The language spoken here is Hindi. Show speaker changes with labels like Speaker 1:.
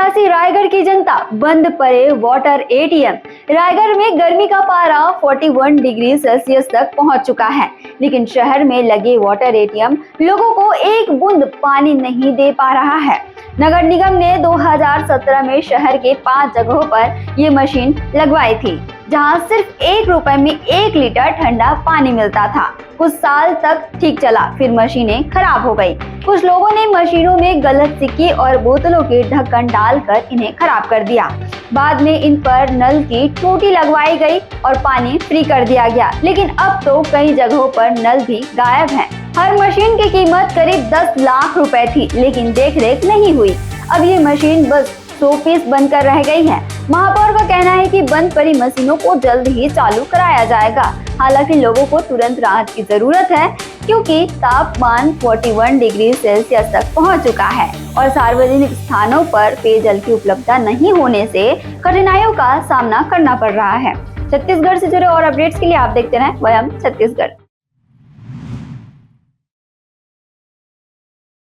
Speaker 1: त्रासी रायगढ़ की जनता, बंद पड़े वाटर एटीएम। रायगढ़ में गर्मी का पारा 41 डिग्री सेल्सियस तक पहुंच चुका है, लेकिन शहर में लगे वाटर एटीएम लोगों को एक बूंद पानी नहीं दे पा रहा है। नगर निगम ने 2017 में शहर के 5 जगहों पर ये मशीन लगवाई थी, जहां सिर्फ 1 रुपए में 1 लीटर ठंडा पानी मिलता था। कुछ साल तक ठीक चला, फिर मशीनें खराब हो गई। कुछ लोगों ने मशीनों में गलत सिक्के और बोतलों के ढक्कन डालकर इन्हें खराब कर दिया। बाद में इन पर नल की टूटी लगवाई गई और पानी फ्री कर दिया गया, लेकिन अब तो कई जगहों पर नल भी गायब हैं। हर मशीन की कीमत करीब 10 लाख रुपए थी, लेकिन देखरेख नहीं हुई। अब ये मशीन बस 100 पीस बनकर रह गई है। महापौर का कहना है कि बंद पड़ी मशीनों को जल्द ही चालू कराया जाएगा। हालांकि लोगों को तुरंत राहत की जरूरत है, क्योंकि तापमान 41 डिग्री सेल्सियस तक पहुंच चुका है और सार्वजनिक स्थानों पर पेयजल की उपलब्धता नहीं होने से कठिनाइयों का सामना करना पड़ रहा है। छत्तीसगढ़ से जुड़े और अपडेट्स के लिए आप देखते रहें वयम छत्तीसगढ़।